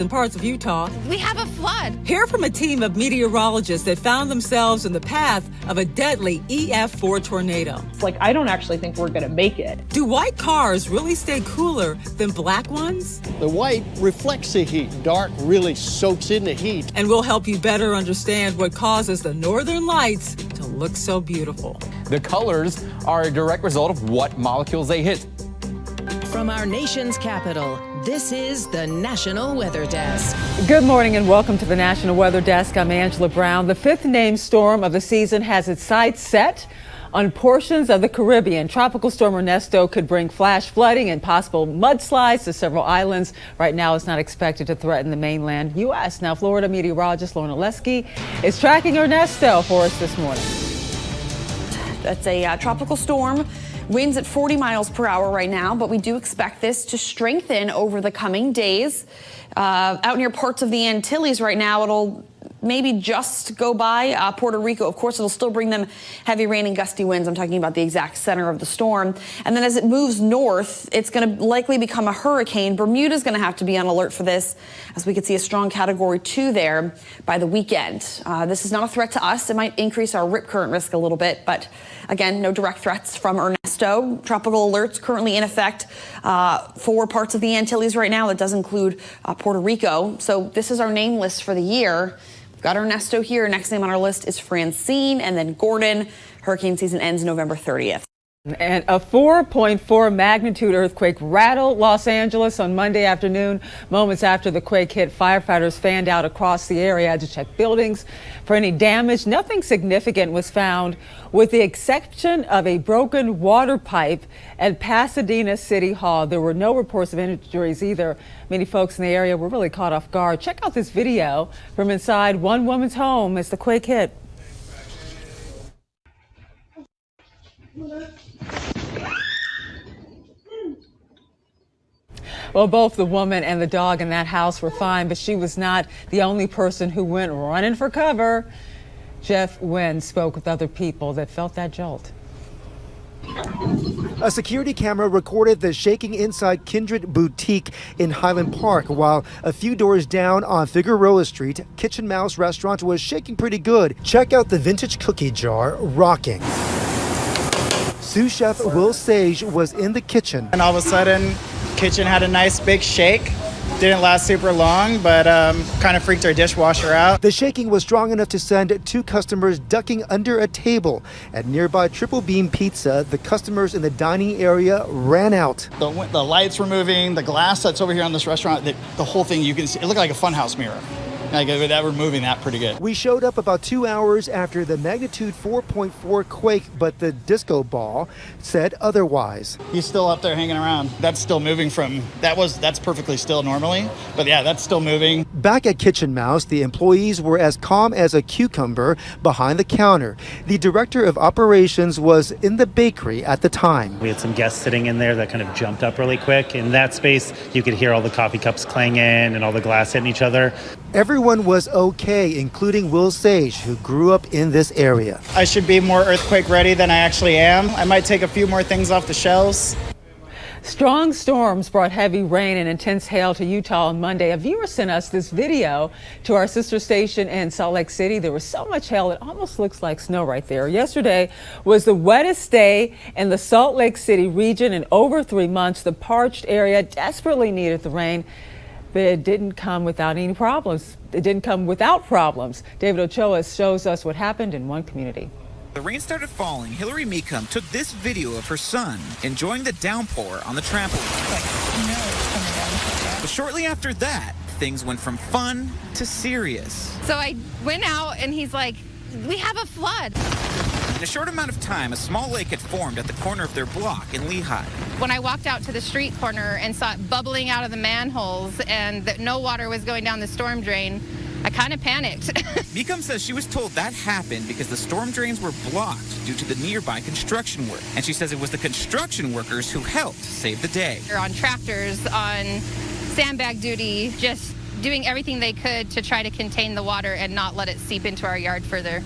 in parts of Utah. We have a flood. Hear from a team of meteorologists that found themselves in the path of a deadly EF4 tornado. I don't actually think we're going to make it. Do white cars really stay cooler than black ones? The white reflects the heat. Dark really soaks in the heat. And we'll help you better understand what causes the northern lights to look so beautiful. The colors are a direct result of what molecules they hit. From our nation's capital, this is the National Weather Desk. Good morning and welcome to the National Weather Desk. I'm Angela Brown. The fifth named storm of the season has its sights set on portions of the Caribbean. Tropical storm Ernesto could bring flash flooding and possible mudslides to several islands. Right now, it's not expected to threaten the mainland U.S. Now, Florida meteorologist Lauren Oleski is tracking Ernesto for us this morning. That's a tropical storm. Winds at 40 miles per hour right now, but we do expect this to strengthen over the coming days. Out near parts of the Antilles right now, it'll maybe just go by Puerto Rico. Of course, it'll still bring them heavy rain and gusty winds. I'm talking about the exact center of the storm. And then as it moves north, it's going to likely become a hurricane. Bermuda's going to have to be on alert for this, as we could see a strong Category 2 there by the weekend. This is not a threat to us. It might increase our rip current risk a little bit, but again, no direct threats from Ernesto. Tropical alerts currently in effect for parts of the Antilles right now. That does include Puerto Rico. So this is our name list for the year. We've got Ernesto here. Next name on our list is Francine, and then Gordon. Hurricane season ends November 30th. And a 4.4 magnitude earthquake rattled Los Angeles on Monday afternoon. Moments after the quake hit, firefighters fanned out across the area to check buildings for any damage. Nothing significant was found, with the exception of a broken water pipe at Pasadena City Hall. There were no reports of injuries either. Many folks in the area were really caught off guard. Check out this video from inside one woman's home as the quake hit. Well, both the woman and the dog in that house were fine, but she was not the only person who went running for cover. Jeff Wynn spoke with other people that felt that jolt. A security camera recorded the shaking inside Kindred Boutique in Highland Park, while a few doors down on Figueroa Street, Kitchen Mouse restaurant was shaking pretty good. Check out the vintage cookie jar rocking. Sous chef Will Sage was in the kitchen. And all of a sudden, kitchen had a nice big shake. Didn't last super long, but kind of freaked our dishwasher out. The shaking was strong enough to send two customers ducking under a table. At nearby Triple Beam Pizza, the customers in the dining area ran out. The lights were moving, the glass that's over here on this restaurant, the whole thing, you can see, it looked like a funhouse mirror. Like that, we're moving that pretty good. We showed up about 2 hours after the magnitude 4.4 quake, but the disco ball said otherwise. He's still up there hanging around. That's still moving from, that's perfectly still normally, but yeah, that's still moving. Back at Kitchen Mouse, the employees were as calm as a cucumber behind the counter. The director of operations was in the bakery at the time. We had some guests sitting in there that kind of jumped up really quick. In that space, you could hear all the coffee cups clanging and all the glass hitting each other. Everyone was okay, including Will Sage, who grew up in this area. I should be more earthquake ready than I actually am. I might take a few more things off the shelves. Strong storms brought heavy rain and intense hail to Utah on Monday. A viewer sent us this video to our sister station in Salt Lake City. There was so much hail, it almost looks like snow right there. Yesterday was the wettest day in the Salt Lake City region in over 3 months. The parched area desperately needed the rain, but it didn't come without any problems. It didn't come without problems. David Ochoa shows us what happened in one community. The rain started falling. Hillary Meekum took this video of her son enjoying the downpour on the trampoline. But shortly after that, things went from fun to serious. So I went out and he's like, we have a flood. In a short amount of time, a small lake had formed at the corner of their block in Lehigh. When I walked out to the street corner and saw it bubbling out of the manholes and that no water was going down the storm drain, I kind of panicked. Meekum says she was told that happened because the storm drains were blocked due to the nearby construction work. And she says it was the construction workers who helped save the day. They're on tractors, on sandbag duty, just doing everything they could to try to contain the water and not let it seep into our yard further.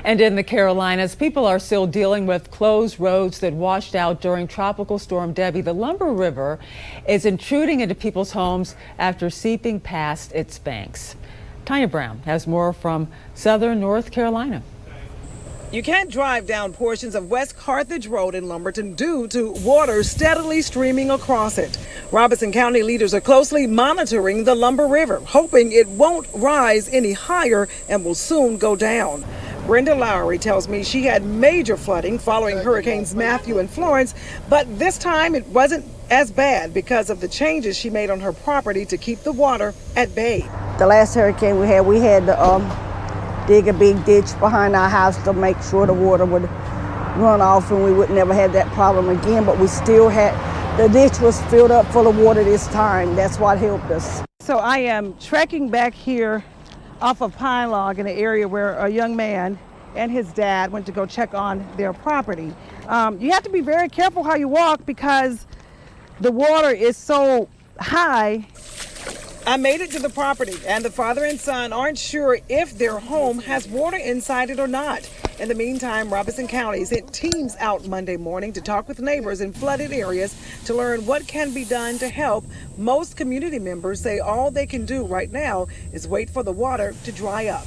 And in the Carolinas, people are still dealing with closed roads that washed out during Tropical Storm Debbie. The Lumber River is intruding into people's homes after seeping past its banks. Tanya Brown has more from southern North Carolina. You can't drive down portions of West Carthage Road in Lumberton due to water steadily streaming across it. Robeson County leaders are closely monitoring the Lumber River, hoping it won't rise any higher and will soon go down. Brenda Lowry tells me she had major flooding following Hurricanes Matthew and Florence, but this time it wasn't as bad because of the changes she made on her property to keep the water at bay. The last hurricane we had to dig a big ditch behind our house to make sure the water would run off and we would never have that problem again, but we still had, the ditch was filled up full of water this time. That's what helped us. So I am trekking back here off of Pine Log in an area where a young man and his dad went to go check on their property. You have to be very careful how you walk because the water is so high. I made it to the property, and the father and son aren't sure if their home has water inside it or not. In the meantime, Robeson County sent teams out Monday morning to talk with neighbors in flooded areas to learn what can be done to help. Most community members say all they can do right now is wait for the water to dry up.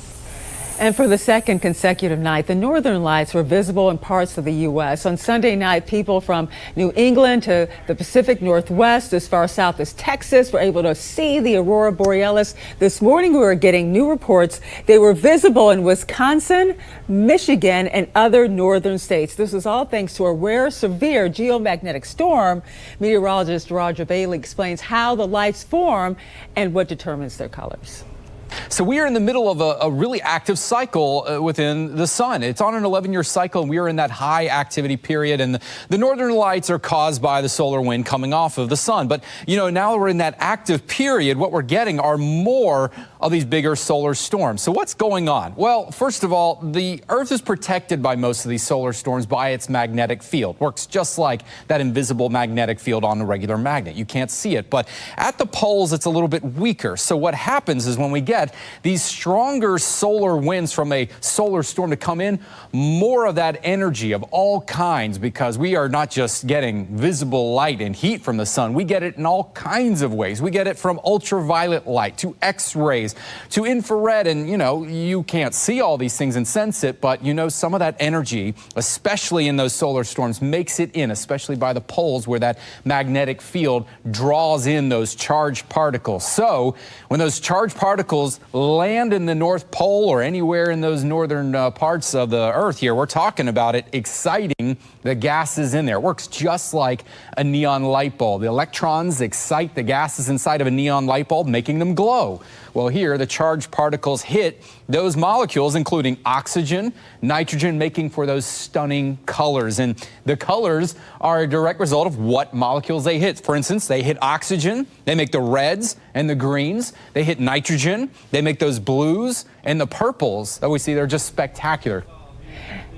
And for the second consecutive night, the northern lights were visible in parts of the U.S. On Sunday night, people from New England to the Pacific Northwest, as far south as Texas, were able to see the aurora borealis. This morning, we were getting new reports. They were visible in Wisconsin, Michigan, and other northern states. This is all thanks to a rare, severe geomagnetic storm. Meteorologist Roger Bailey explains how the lights form and what determines their colors. So we are in the middle of a really active cycle within the sun. It's on an 11-year cycle, and we are in that high activity period. And the northern lights are caused by the solar wind coming off of the sun. But, you know, now we're in that active period, what we're getting are more of these bigger solar storms. So what's going on? Well, first of all, the Earth is protected by most of these solar storms by its magnetic field. Works just like that invisible magnetic field on a regular magnet. You can't see it, but at the poles, it's a little bit weaker. So what happens is when we get these stronger solar winds from a solar storm to come in, more of that energy of all kinds, because we are not just getting visible light and heat from the sun, we get it in all kinds of ways. We get it from ultraviolet light to X-rays to infrared, and you know, you can't see all these things and sense it, but you know, some of that energy, especially in those solar storms, makes it in, especially by the poles where that magnetic field draws in those charged particles. So when those charged particles land in the North Pole or anywhere in those northern parts of the Earth here, we're talking about it exciting the gases in there. It works just like a neon light bulb. The electrons excite the gases inside of a neon light bulb, making them glow. Well, here, the charged particles hit those molecules, including oxygen, nitrogen, making for those stunning colors. And the colors are a direct result of what molecules they hit. For instance, they hit oxygen, they make the reds and the greens. They hit nitrogen, they make those blues, and the purples that we see, they're just spectacular.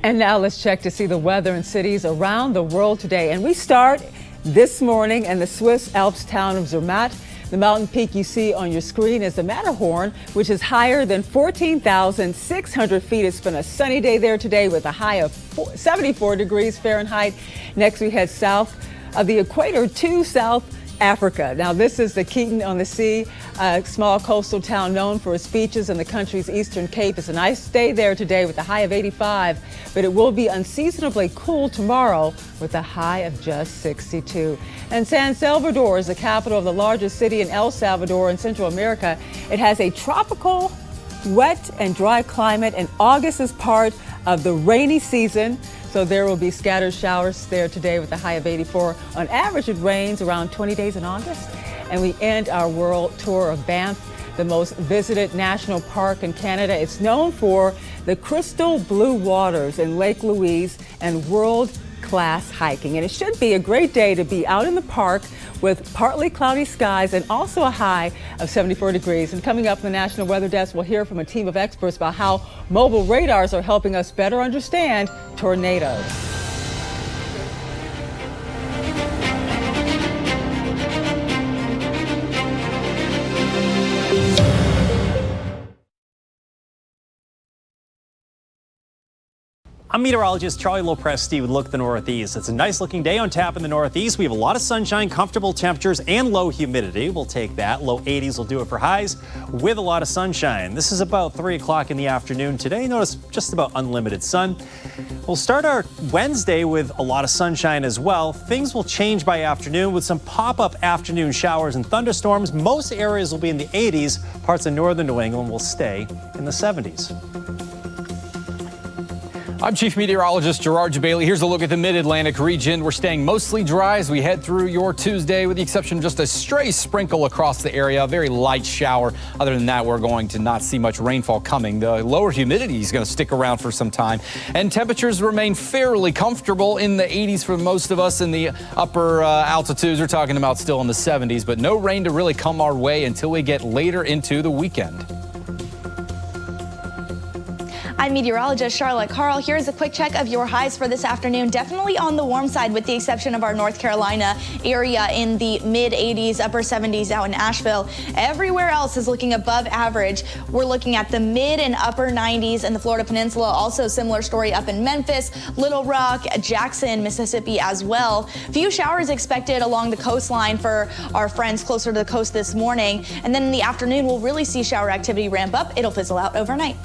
And now let's check to see the weather in cities around the world today. And we start this morning in the Swiss Alps town of Zermatt. The mountain peak you see on your screen is the Matterhorn, which is higher than 14,600 feet. It's been a sunny day there today with a high of 74 degrees Fahrenheit. Next, we head south of the equator to South Africa. Now, this is the Keaton-on-the-Sea, a small coastal town known for its beaches in the country's eastern Cape. It's a nice day there today with a high of 85, but it will be unseasonably cool tomorrow with a high of just 62. And San Salvador is the capital of the largest city in El Salvador in Central America. It has a tropical, wet and dry climate, and August is part of the rainy season. So there will be scattered showers there today with a high of 84. On average, it rains around 20 days in August. And we end our world tour of Banff, the most visited national park in Canada. It's known for the crystal blue waters in Lake Louise and world-class hiking. And it should be a great day to be out in the park with partly cloudy skies and also a high of 74 degrees. And coming up in the National Weather Desk, we'll hear from a team of experts about how mobile radars are helping us better understand tornadoes. I'm meteorologist Charlie Lopresti with Look at the Northeast. It's a nice looking day on tap in the Northeast. We have a lot of sunshine, comfortable temperatures, and low humidity. We'll take that. Low 80s will do it for highs with a lot of sunshine. This is about 3 o'clock in the afternoon today. Notice just about unlimited sun. We'll start our Wednesday with a lot of sunshine as well. Things will change by afternoon with some pop-up afternoon showers and thunderstorms. Most areas will be in the 80s. Parts of northern New England will stay in the 70s. I'm Chief Meteorologist Gerard Jabali. Here's a look at the mid-Atlantic region. We're staying mostly dry as we head through your Tuesday, with the exception of just a stray sprinkle across the area, a very light shower. Other than that, we're going to not see much rainfall coming. The lower humidity is going to stick around for some time, and temperatures remain fairly comfortable in the 80s for most of us. In the upper altitudes, we're talking about still in the 70s, but no rain to really come our way until we get later into the weekend. I'm meteorologist Charlotte Carl. Here's a quick check of your highs for this afternoon. Definitely on the warm side, with the exception of our North Carolina area in the mid 80s, upper 70s out in Asheville. Everywhere else is looking above average. We're looking at the mid and upper 90s in the Florida Peninsula. Also similar story up in Memphis, Little Rock, Jackson, Mississippi as well. Few showers expected along the coastline for our friends closer to the coast this morning. And then in the afternoon, we'll really see shower activity ramp up. It'll fizzle out overnight.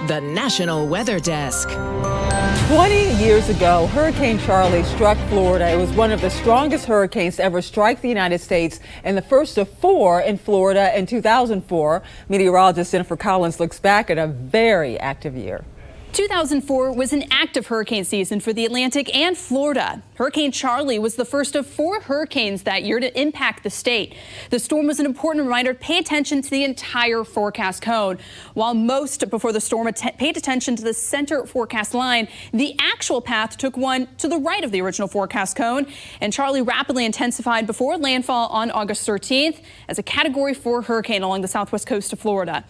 The National Weather Desk. 20 years ago, Hurricane Charlie struck Florida. It was one of the strongest hurricanes to ever strike the United States and the first of 4 in Florida in 2004. Meteorologist Jennifer Collins looks back at a very active year. 2004 was an active hurricane season for the Atlantic and Florida. Hurricane Charlie was the first of 4 hurricanes that year to impact the state. The storm was an important reminder to pay attention to the entire forecast cone. While most before the storm paid attention to the center forecast line, the actual path took one to the right of the original forecast cone, and Charlie rapidly intensified before landfall on August 13th as a Category 4 hurricane along the southwest coast of Florida,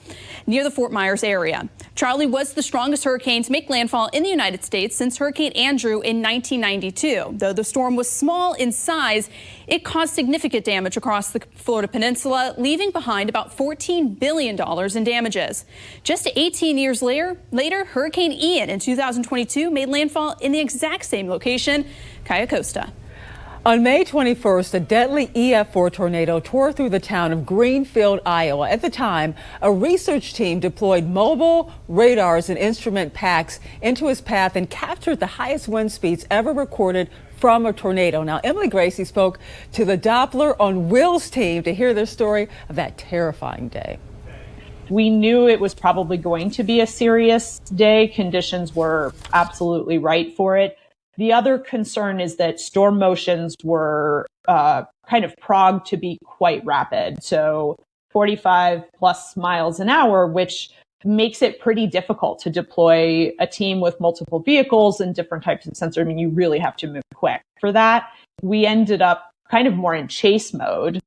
near the Fort Myers area. Charlie was the strongest hurricane to make landfall in the United States since Hurricane Andrew in 1992. Though the storm was small in size, it caused significant damage across the Florida Peninsula, leaving behind about $14 billion in damages. Just 18 years later, Hurricane Ian in 2022 made landfall in the exact same location, Cayo Costa. On May 21st, a deadly EF4 tornado tore through the town of Greenfield, Iowa. At the time, a research team deployed mobile radars and instrument packs into its path and captured the highest wind speeds ever recorded from a tornado. Now, Emily Gracie spoke to the Doppler on Wheels team to hear their story of that terrifying day. We knew it was probably going to be a serious day. Conditions were absolutely right for it. The other concern is that storm motions were kind of progged to be quite rapid. So 45 plus miles an hour, which makes it pretty difficult to deploy a team with multiple vehicles and different types of sensors. I mean, you really have to move quick for that. We ended up kind of more in chase mode,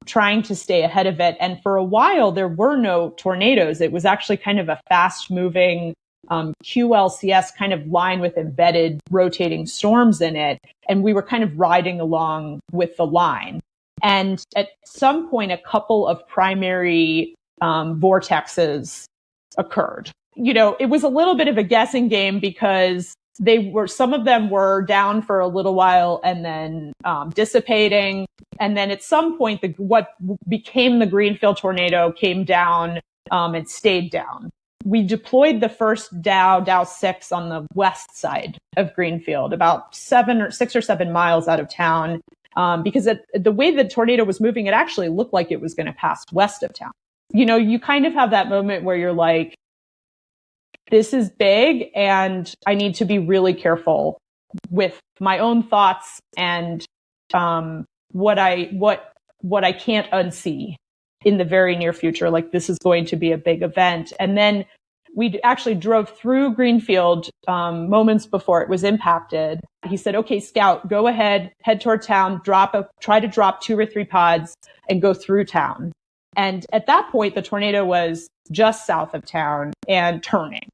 trying to stay ahead of it. And for a while, there were no tornadoes. It was actually kind of a fast moving QLCS kind of line with embedded rotating storms in it. And we were kind of riding along with the line. And at some point, a couple of primary vortexes occurred. You know, it was a little bit of a guessing game because some of them were down for a little while and then dissipating. And then at some point, what became the Greenfield tornado came down and stayed down. we deployed the first Dow 6 on the west side of Greenfield, about 6 or 7 miles out of town, because the way the tornado was moving, it actually looked like it was going to pass west of town. You know, you kind of have that moment where you're like, this is big and I need to be really careful with my own thoughts and what I can't unsee in the very near future. Like, this is going to be a big event. And then we actually drove through Greenfield moments before it was impacted. He said, okay, Scout, go ahead, head toward town, try to drop 2 or 3 pods and go through town. And at that point, the tornado was just south of town and turning.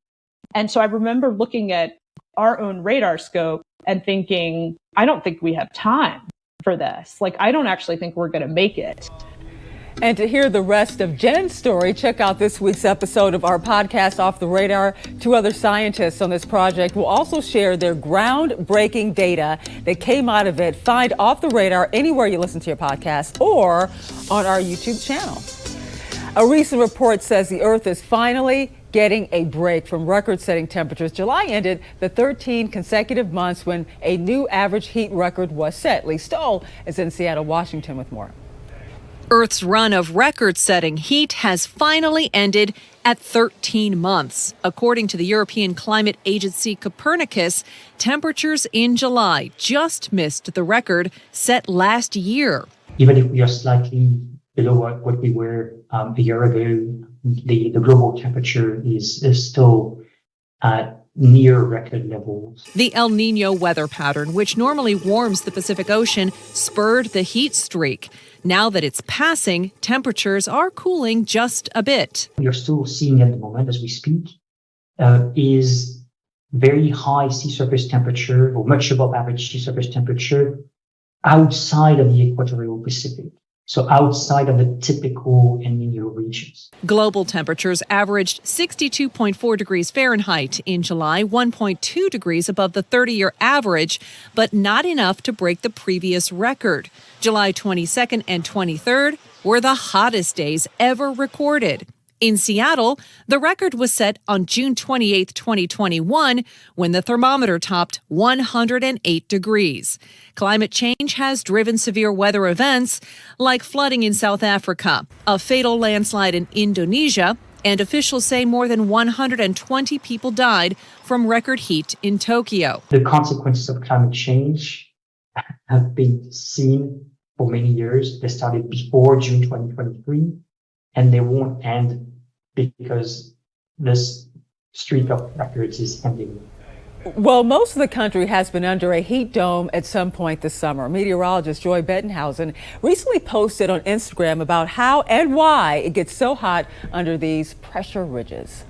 And so I remember looking at our own radar scope and thinking, I don't think we have time for this. Like, I don't actually think we're going to make it. And to hear the rest of Jen's story, check out this week's episode of our podcast, Off the Radar. 2 other scientists on this project will also share their groundbreaking data that came out of it. Find Off the Radar anywhere you listen to your podcast or on our YouTube channel. A recent report says the Earth is finally getting a break from record-setting temperatures. July ended the 13 consecutive months when a new average heat record was set. Lee Stoll is in Seattle, Washington with more. Earth's run of record-setting heat has finally ended at 13 months. According to the European climate agency Copernicus, temperatures in July just missed the record set last year. Even if we are slightly below what we were a year ago, the global temperature is still at near record levels. The El Nino weather pattern, which normally warms the Pacific Ocean, spurred the heat streak. Now that it's passing, temperatures are cooling just a bit. We are still seeing at the moment, as we speak, is very high sea surface temperature, or much above average sea surface temperature, outside of the equatorial Pacific. So outside of the typical El Nino regions. Global temperatures averaged 62.4 degrees Fahrenheit in July, 1.2 degrees above the 30-year average, but not enough to break the previous record. July 22nd and 23rd were the hottest days ever recorded. In Seattle, the record was set on June 28, 2021, when the thermometer topped 108 degrees. Climate change has driven severe weather events like flooding in South Africa, a fatal landslide in Indonesia, and officials say more than 120 people died from record heat in Tokyo. The consequences of climate change have been seen for many years. They started before June 2023, and they won't end because this streak of records is ending. Well, most of the country has been under a heat dome at some point this summer. Meteorologist Joy Bettenhausen recently posted on Instagram about how and why it gets so hot under these pressure ridges.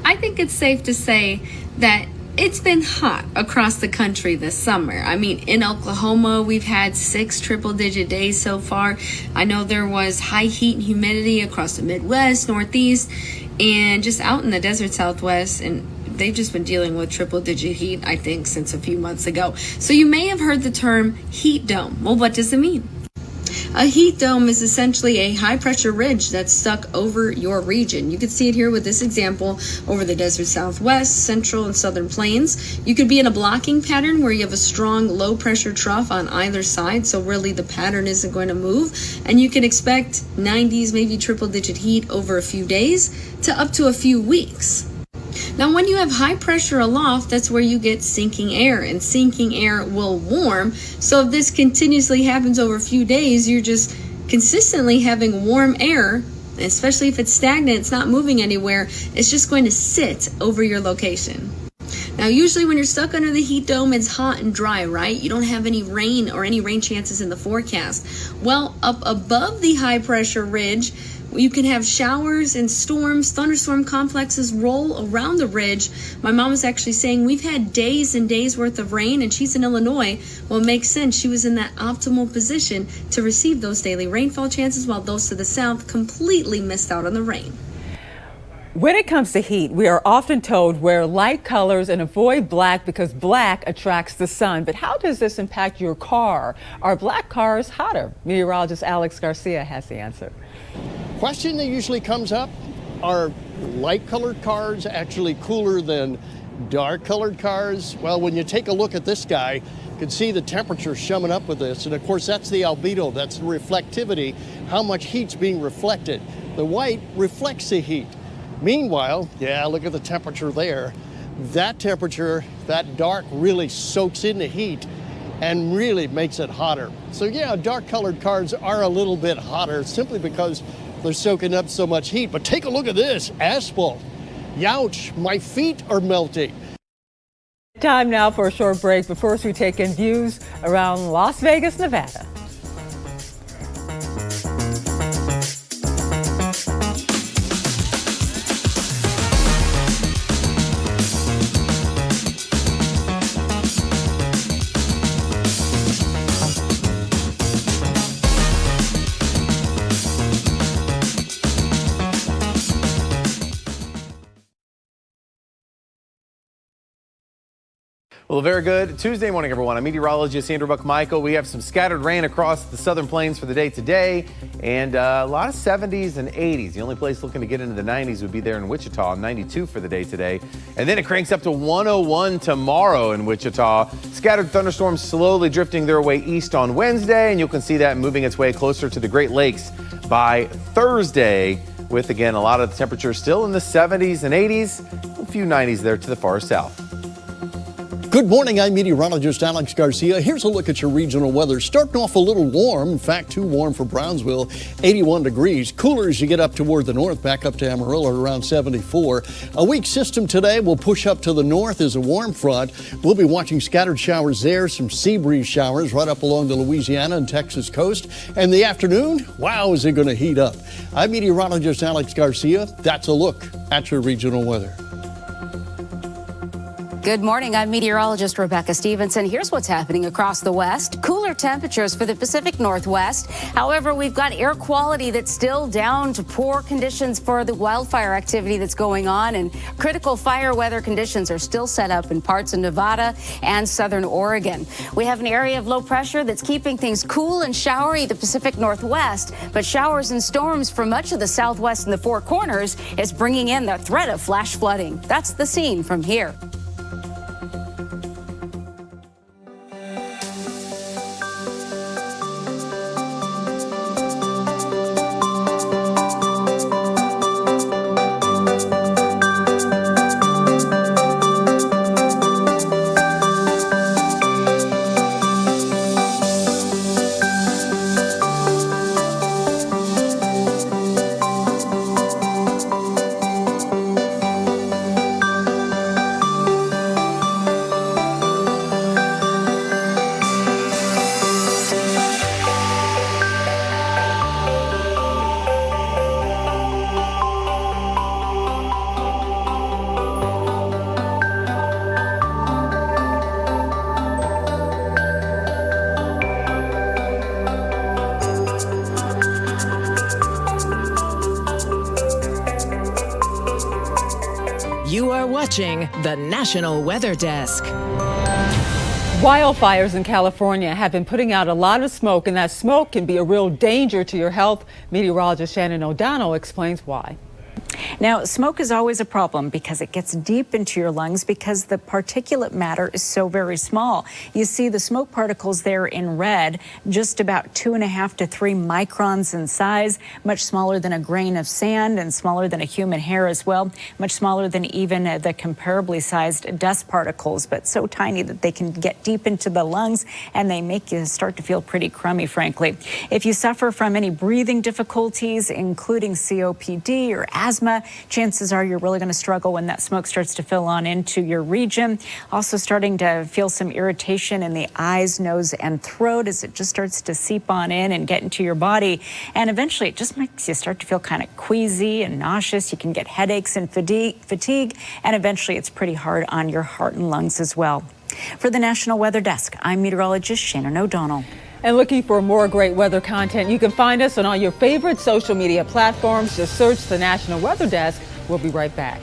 I think it's safe to say that it's been hot across the country this summer. I mean, in Oklahoma, we've had 6 triple-digit days so far. I know there was high heat and humidity across the Midwest, Northeast, and just out in the desert Southwest, and they've just been dealing with triple-digit heat, I think, since a few months ago. So you may have heard the term heat dome. Well, what does it mean? A heat dome is essentially a high-pressure ridge that's stuck over your region. You can see it here with this example over the desert Southwest, central, and southern plains. You could be in a blocking pattern where you have a strong low-pressure trough on either side, so really the pattern isn't going to move. And you can expect 90s, maybe triple-digit heat over a few days to up to a few weeks. Now, when you have high pressure aloft, that's where you get sinking air, and sinking air will warm. So if this continuously happens over a few days, you're just consistently having warm air, especially if it's stagnant, it's not moving anywhere, it's just going to sit over your location. Now, usually when you're stuck under the heat dome, it's hot and dry, right? You don't have any rain or any rain chances in the forecast. Well, up above the high pressure ridge, you can have showers and storms, thunderstorm complexes roll around the ridge. My mom was actually saying we've had days and days worth of rain, and she's in Illinois. Well, it makes sense. She was in that optimal position to receive those daily rainfall chances, while those to the south completely missed out on the rain. When it comes to heat, we are often told wear light colors and avoid black because black attracts the sun. But how does this impact your car? Are black cars hotter? Meteorologist Alex Garcia has the answer. Question that usually comes up, Are light-colored cars actually cooler than dark-colored cars? Well, when you take a look at this guy, you can see the temperature showing up with this. And of course, that's the albedo, that's the reflectivity, how much heat's being reflected. The white reflects the heat. Meanwhile, yeah, look at the temperature there. That temperature, that dark really soaks in the heat and really makes it hotter. So yeah, dark-colored cars are a little bit hotter simply because they're soaking up so much heat. But take a look at this, asphalt. Youch, my feet are melting. Time now for a short break, but first we take in views around Las Vegas, Nevada. Well, very good Tuesday morning, everyone. I'm meteorologist Andrew Buck-Michael. We have some scattered rain across the southern plains for the day today, and a lot of 70s and 80s. The only place looking to get into the 90s would be there in Wichita, 92 for the day today. And then it cranks up to 101 tomorrow in Wichita. Scattered thunderstorms slowly drifting their way east on Wednesday, and you can see that moving its way closer to the Great Lakes by Thursday, with, again, a lot of the temperatures still in the 70s and 80s, a few 90s there to the far south. Good morning, I'm meteorologist Alex Garcia. Here's a look at your regional weather. Starting off a little warm, in fact, too warm for Brownsville, 81 degrees. Cooler as you get up toward the north, back up to Amarillo around 74. A weak system today will push up to the north as a warm front. We'll be watching scattered showers there, some sea breeze showers right up along the Louisiana and Texas coast. And the afternoon, wow, is it going to heat up. I'm meteorologist Alex Garcia. That's a look at your regional weather. Good morning. I'm meteorologist Rebecca Stevenson. Here's what's happening across the West. Cooler temperatures for the Pacific Northwest. However, we've got air quality that's still down to poor conditions for the wildfire activity that's going on, and critical fire weather conditions are still set up in parts of Nevada and southern Oregon. We have an area of low pressure that's keeping things cool and showery the Pacific Northwest, but showers and storms for much of the Southwest and the Four Corners is bringing in the threat of flash flooding. That's the scene from here. You are watching the National Weather Desk. Wildfires in California have been putting out a lot of smoke, and that smoke can be a real danger to your health. Meteorologist Shannon O'Donnell explains why. Now, smoke is always a problem because it gets deep into your lungs because the particulate matter is so very small. You see the smoke particles there in red, just about 2.5 to 3 microns in size, much smaller than a grain of sand and smaller than a human hair as well, much smaller than even the comparably sized dust particles, but so tiny that they can get deep into the lungs and they make you start to feel pretty crummy, frankly. If you suffer from any breathing difficulties, including COPD or asthma, chances are you're really going to struggle when that smoke starts to fill on into your region. Also starting to feel some irritation in the eyes, nose, and throat as it just starts to seep on in and get into your body. And eventually it just makes you start to feel kind of queasy and nauseous. You can get headaches and fatigue, and eventually it's pretty hard on your heart and lungs as well. For the National Weather Desk, I'm meteorologist Shannon O'Donnell. And looking for more great weather content, you can find us on all your favorite social media platforms. Just search the National Weather Desk. We'll be right back.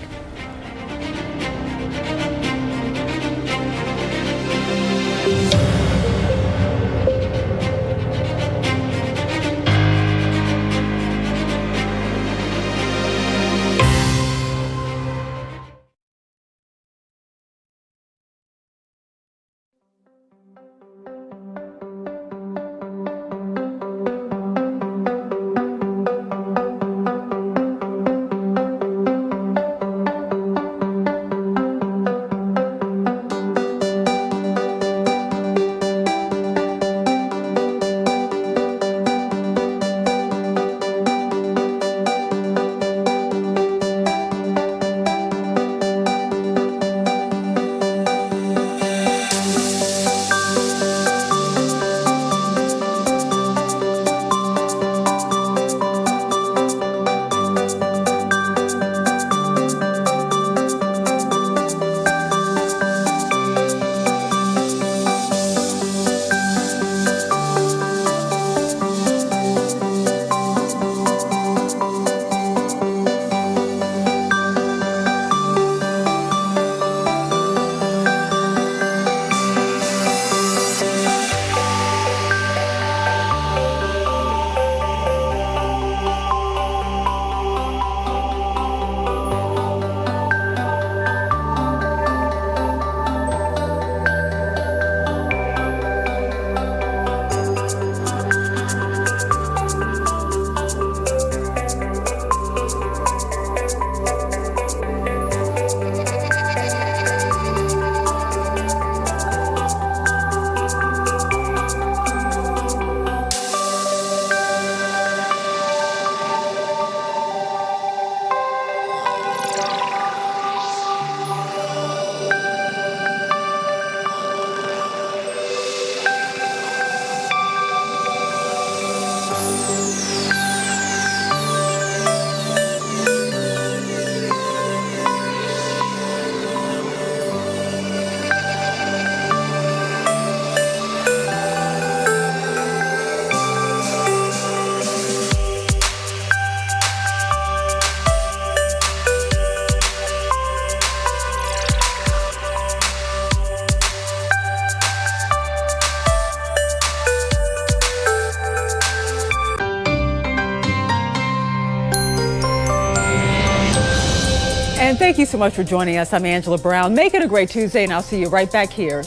And thank you so much for joining us. I'm Angela Brown. Make it a great Tuesday, and I'll see you right back here